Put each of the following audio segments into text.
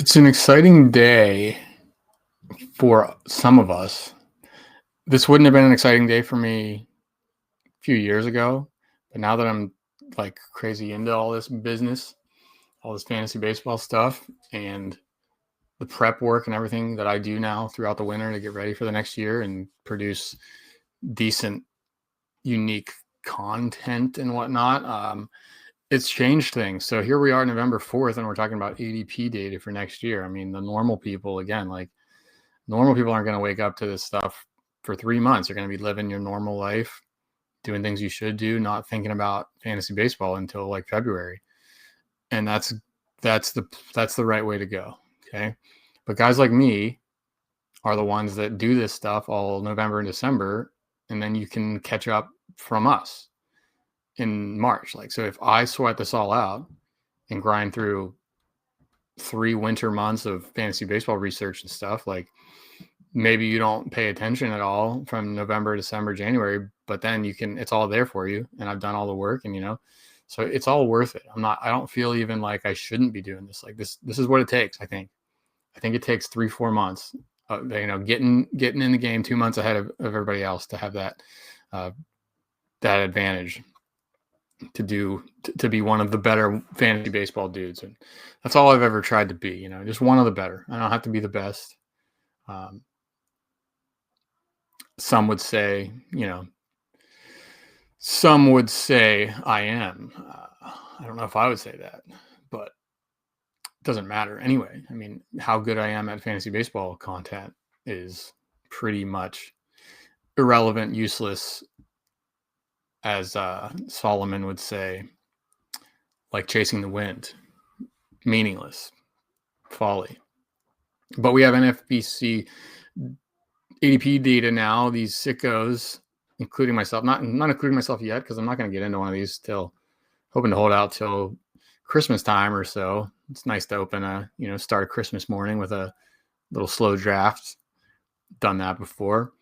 It's an exciting day for some of us. This wouldn't have been an exciting day for me a few years ago, but now that I'm like crazy into all this business, all this fantasy baseball stuff, and the prep work and everything that I do now throughout the winter to get ready for the next year and produce decent, unique content and whatnot, it's changed things. So here we are, November 4th, and we're talking about ADP data for next year. I mean, the normal people, again, like normal people aren't going to wake up to this stuff for 3 months. You're going to be living your normal life, doing things you should do, not thinking about fantasy baseball until like February. And that's the right way to go. Okay. But guys like me are the ones that do this stuff all November and December, and then you can catch up from us in March. Like, so if I sweat this all out and grind through 3 winter months of fantasy baseball research and stuff, like maybe you don't pay attention at all from November, December, January, but then you can, it's all there for you. And I've done all the work, and, so it's all worth it. I don't feel even like I shouldn't be doing this. Like this is what it takes. I think it takes 3-4 months, getting in the game 2 months ahead of everybody else to have that advantage to be one of the better fantasy baseball dudes. And that's all I've ever tried to be, just one of the better. I don't have to be the best. Some would say I am. I don't know if I would say that, but it doesn't matter anyway. I mean, how good I am at fantasy baseball content is pretty much irrelevant, useless, as Solomon would say, like chasing the wind, meaningless, folly. But we have NFBC ADP data now, these sickos, including myself, not including myself yet, because I'm not going to get into one of these hoping to hold out till Christmas time or so. It's nice to open start a Christmas morning with a little slow draft. Done that before.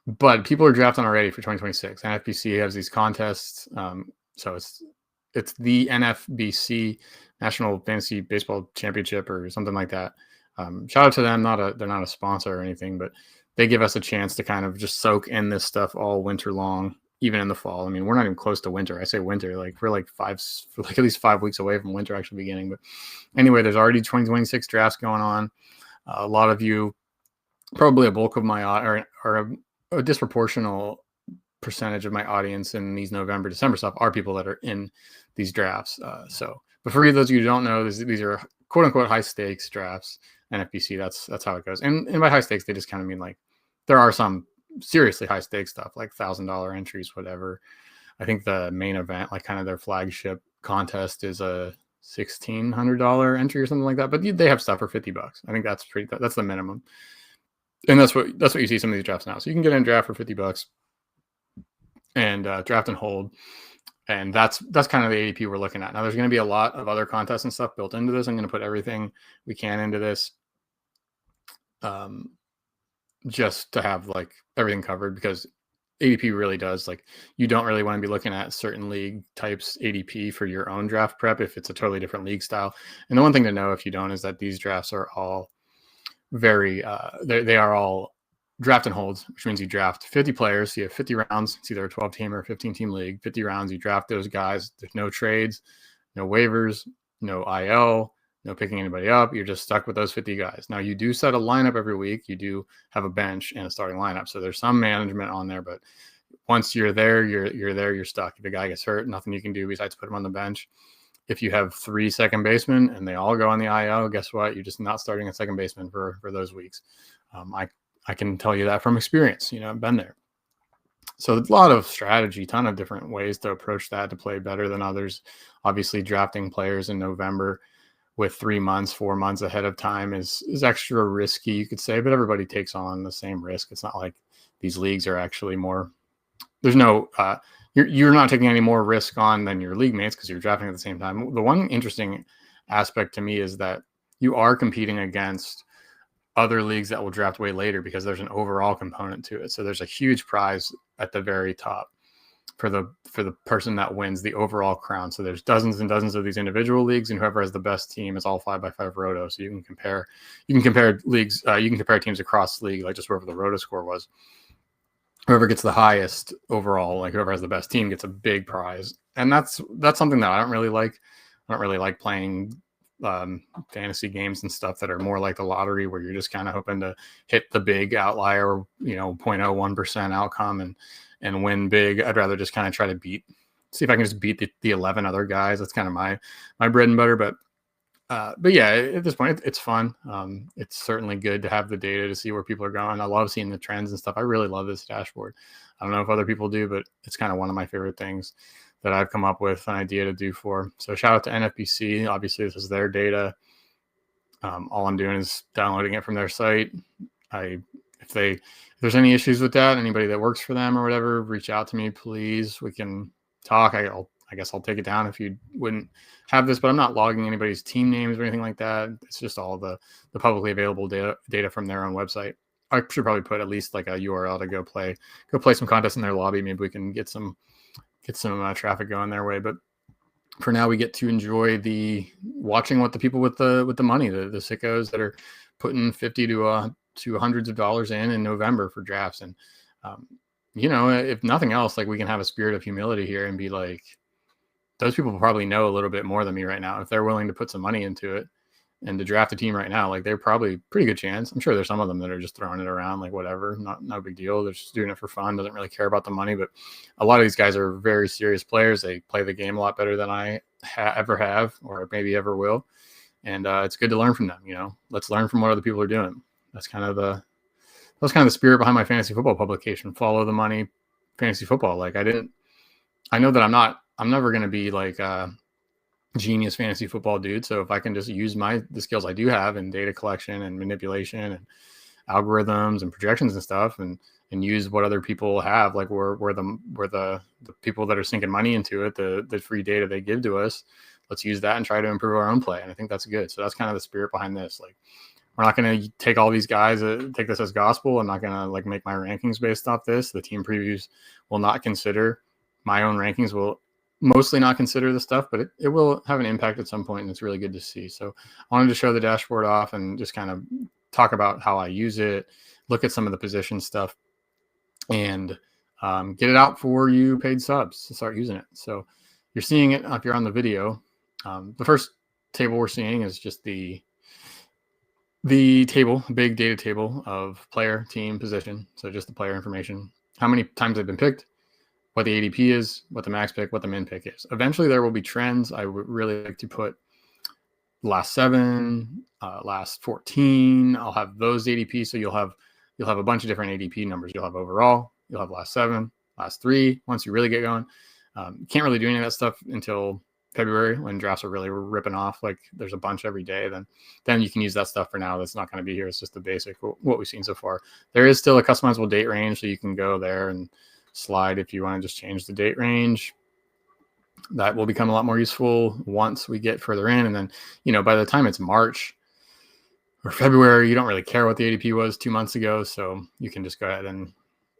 But people are drafting already for 2026. NFBC has these contests. So it's the NFBC, National Fantasy Baseball Championship, or something like that. Shout out to them. They're not a sponsor or anything, but they give us a chance to kind of just soak in this stuff all winter long, even in the fall. I mean, we're not even close to winter. I say winter, like we're like at least 5 weeks away from winter actually beginning. But anyway, there's already 2026 drafts going on. A lot of you, probably a bulk of my or a disproportional percentage of my audience in these November, December stuff are people that are in these drafts. But for those of you who don't know, these are quote unquote high stakes drafts. NFBC, that's how it goes. And by high stakes, they just kind of mean like there are some seriously high stakes stuff, like $1,000 entries, whatever. I think the main event, like kind of their flagship contest, is a $1,600 entry or something like that. But they have stuff for $50. I think that's the minimum. And that's what you see some of these drafts now. So you can get in a draft for $50 and draft and hold. And that's kind of the ADP we're looking at. Now, there's going to be a lot of other contests and stuff built into this. I'm going to put everything we can into this just to have like everything covered, because ADP really does, like, you don't really want to be looking at certain league types ADP for your own draft prep if it's a totally different league style. And the one thing to know if you don't is that these drafts are all very they are all draft and holds, which means you draft 50 players. So you have 50 rounds. It's either a 12-team or a 15-team league. 50 rounds, you draft those guys. There's no trades, no waivers, no IL, no picking anybody up. You're just stuck with those 50 guys. Now, you do set a lineup every week. You do have a bench and a starting lineup. So there's some management on there, but once you're there, you're stuck. If a guy gets hurt, nothing you can do besides put him on the bench. If you have 3 second basemen and they all go on the IL, guess what? You're just not starting a second baseman for those weeks. I can tell you that from experience. I've been there. So a lot of strategy, ton of different ways to approach that to play better than others. Obviously, drafting players in November with 3 months, 4 months ahead of time is extra risky, you could say, but everybody takes on the same risk. It's not like these leagues are actually more. There's no you're not taking any more risk on than your league mates because you're drafting at the same time. The one interesting aspect to me is that you are competing against other leagues that will draft way later because there's an overall component to it. So there's a huge prize at the very top. for the person that wins the overall crown. So there's dozens and dozens of these individual leagues, and whoever has the best team is all 5x5 roto. So you can compare leagues, you can compare teams across the league, like just wherever the roto score was. Whoever gets the highest overall, like whoever has the best team, gets a big prize. And that's something that I don't really like. I don't really like playing fantasy games and stuff that are more like the lottery, where you're just kind of hoping to hit the big outlier, 0.01% outcome and win big. I'd rather just kind of try to see if I can just beat the 11 other guys. That's kind of my bread and butter. But yeah, at this point, it's fun. It's certainly good to have the data to see where people are going. I love seeing the trends and stuff. I really love this dashboard. I don't know if other people do, but it's kind of one of my favorite things that I've come up with an idea to do for. So shout out to NFBC. Obviously, this is their data. All I'm doing is downloading it from their site. If there's any issues with that, anybody that works for them or whatever, reach out to me, please. We can talk. I guess I'll take it down if you wouldn't have this, but I'm not logging anybody's team names or anything like that. It's just all the publicly available data from their own website. I should probably put at least like a URL to go play some contests in their lobby. Maybe we can get some traffic going their way. But for now, we get to enjoy watching what the people with the money, the sickos that are putting 50 to hundreds of dollars in November for drafts. And if nothing else, like, we can have a spirit of humility here and be like, those people probably know a little bit more than me right now. If they're willing to put some money into it and to draft a team right now, like, they're probably pretty good chance. I'm sure there's some of them that are just throwing it around, like, whatever, no big deal. They're just doing it for fun, doesn't really care about the money. But a lot of these guys are very serious players. They play the game a lot better than I ever have, or maybe ever will. And it's good to learn from them. Let's learn from what other people are doing. That's kind of the spirit behind my fantasy football publication. Follow the money, fantasy football. Like, I know that I'm never going to be like a genius fantasy football dude. So if I can just use the skills I do have in data collection and manipulation and algorithms and projections and stuff, and use what other people have, like where the people that are sinking money into it, the free data they give to us, let's use that and try to improve our own play. And I think that's good. So that's kind of the spirit behind this. Like, we're not going to take all these guys, take this as gospel. I'm not going to like make my rankings based off this. The team previews will not consider my own rankings, will mostly not consider the stuff, but it will have an impact at some point, and it's really good to see. So I wanted to show the dashboard off and just kind of talk about how I use it, look at some of the position stuff, and get it out for you paid subs to start using it. So you're seeing it if you're on the video. The first table we're seeing is just the table, big data table of player, team, position. So just the player information, how many times they've been picked, what the ADP is, what the max pick, what the min pick is. Eventually there will be trends. I would really like to put last 7, last 14. I'll have those ADP. So you'll have a bunch of different ADP numbers. You'll have overall, you'll have last 7, last 3, once you really get going. You can't really do any of that stuff until February, when drafts are really ripping off. Like, there's a bunch every day. Then you can use that stuff for now. That's not going to be here. It's just the basic, what we've seen so far. There is still a customizable date range, so you can go there and slide if you want to just change the date range. That will become a lot more useful once we get further in. And then, by the time it's March or February, you don't really care what the ADP was 2 months ago. So you can just go ahead and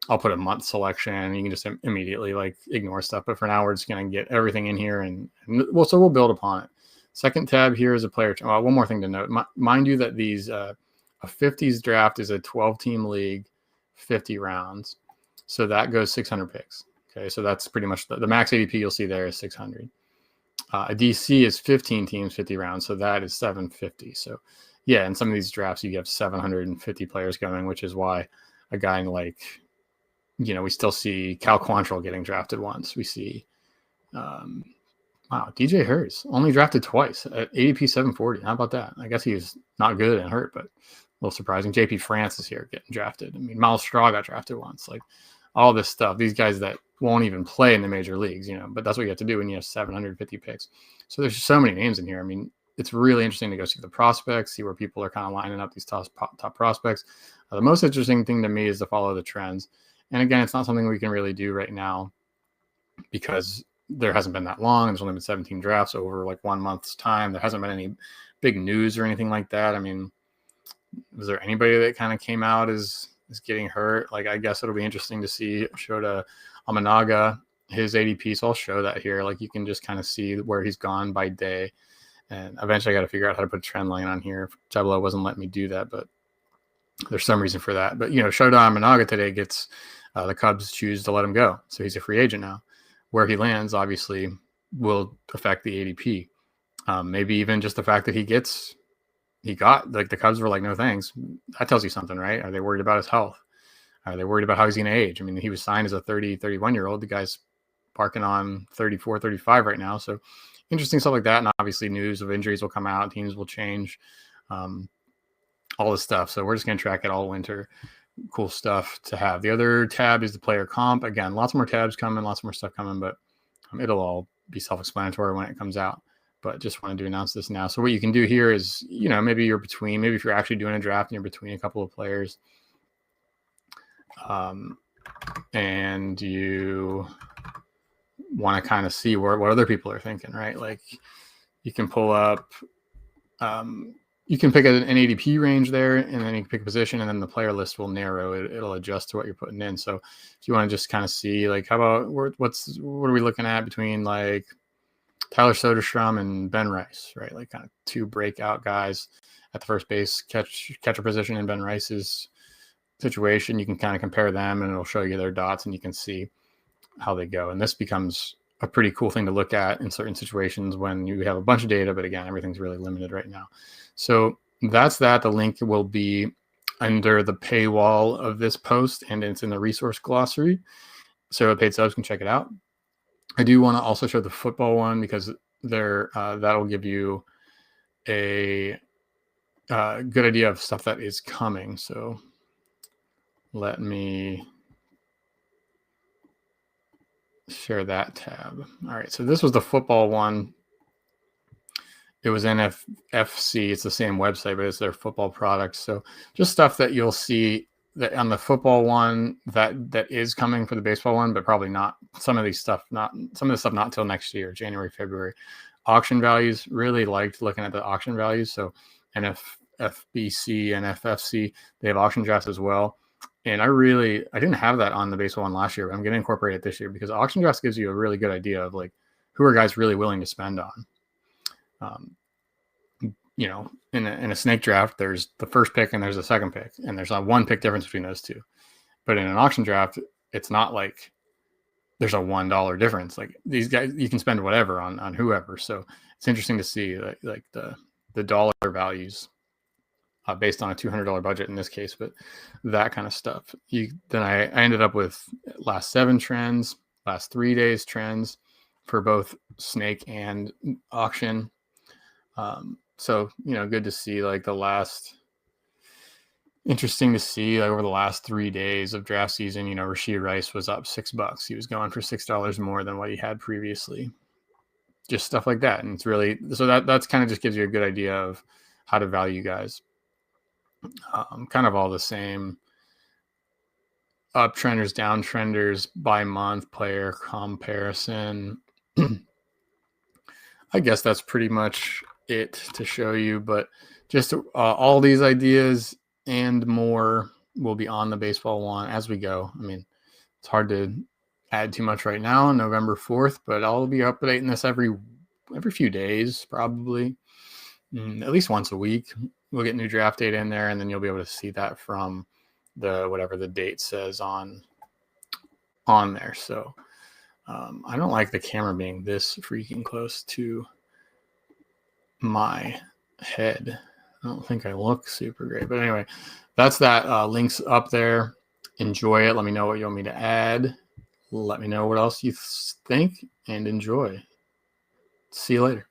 I'll put a month selection. You can just immediately like ignore stuff. But for now, we're just going to get everything in here, and we'll build upon it. Second tab here is a player. One more thing to note. Mind you that these a 50s draft is a 12-team league, 50 rounds. So that goes 600 picks. Okay, so that's pretty much the max ADP you'll see there is 600. A DC is 15 teams, 50 rounds. So that is 750. So yeah, in some of these drafts, you have 750 players going, which is why a guy like, we still see Cal Quantrill getting drafted once. We see, DJ Hurts only drafted twice at ADP 740. How about that? I guess he was not good and hurt, but a little surprising. JP France is here getting drafted. I mean, Miles Straw got drafted once. Like, all this stuff, these guys that won't even play in the major leagues, but that's what you have to do when you have 750 picks. So there's so many names in here. I mean, it's really interesting to go see the prospects, see where people are kind of lining up these top prospects. The most interesting thing to me is to follow the trends. And again, it's not something we can really do right now because there hasn't been that long. There's only been 17 drafts over like 1 month's time. There hasn't been any big news or anything like that. I mean, was there anybody that kind of came out as getting hurt? Like, I guess it'll be interesting to see Shota Amanaga his ADP. So I'll show that here. Like you can just kind of see where he's gone by day. And eventually I got to figure out how to put a trend line on here. Tableau wasn't letting me do that, but there's some reason for that. But, Shodan Managa today gets the Cubs choose to let him go. So he's a free agent now. Where he lands, obviously, will affect the ADP. Maybe even just the fact that the Cubs were like, no thanks. That tells you something, right? Are they worried about his health? Are they worried about how he's going to age? I mean, he was signed as a 30, 31-year-old. The guy's parking on 34, 35 right now. So interesting stuff like that. And obviously news of injuries will come out. Teams will change. All this stuff. So we're just going to track it all winter. Cool stuff to have. The other tab is the player comp. Again, lots more tabs coming, lots more stuff coming, but it'll all be self-explanatory when it comes out. But just wanted to announce this now. So what you can do here is, maybe if you're actually doing a draft and you're between a couple of players, and you want to kind of see what other people are thinking, right? Like you can pull up, you can pick an ADP range there, and then you can pick a position, and then the player list will narrow. It'll adjust to what you're putting in. So if you want to just kind of see, like, how about what are we looking at between like Tyler Soderstrom and Ben Rice, right? Like kind of two breakout guys at the first base catcher position in Ben Rice's situation. You can kind of compare them, and it'll show you their dots, and you can see how they go. And this becomes a pretty cool thing to look at in certain situations when you have a bunch of data, but again, everything's really limited right now. So that's that. The link will be under the paywall of this post, and it's in the resource glossary. So paid subs can check it out. I do want to also show the football one because that'll give you a good idea of stuff that is coming. So let me share that tab. All right, so this was the football one. It was NFBC. It's the same website, but it's their football products. So just stuff that you'll see that on the football one that is coming for the baseball one, but probably not. Some of the stuff not till next year, January, February. Auction values, really liked looking at the auction values. So NFBC, NFFC, they have auction drafts as well. And I didn't have that on the baseball one last year, but I'm going to incorporate it this year because auction drafts gives you a really good idea of like who are guys really willing to spend on. In a snake draft, there's the first pick and there's the second pick, and there's not one pick difference between those two. But in an auction draft, it's not like there's a $1 difference. Like these guys, you can spend whatever on whoever. So it's interesting to see like the dollar values based on a $200 budget in this case, but that kind of stuff. Then I ended up with last 7 trends, last 3 days trends for both snake and auction. So, good to see like interesting to see like over the last 3 days of draft season, Rashid Rice was up $6. He was going for $6 more than what he had previously. Just stuff like that. And it's really, so that's kind of just gives you a good idea of how to value guys. Kind of all the same uptrenders, downtrenders by month, player comparison. I guess that's pretty much it to show you, but just all these ideas and more will be on the baseball one as we go. I mean, it's hard to add too much right now on November 4th, but I'll be updating this every few days, probably at least once a week. We'll get new draft data in there, and then you'll be able to see that from whatever the date says on there. So I don't like the camera being this freaking close to my head. I don't think I look super great, but anyway, that's that. Links up there. Enjoy it. Let me know what you want me to add. Let me know what else you think, and enjoy. See you later.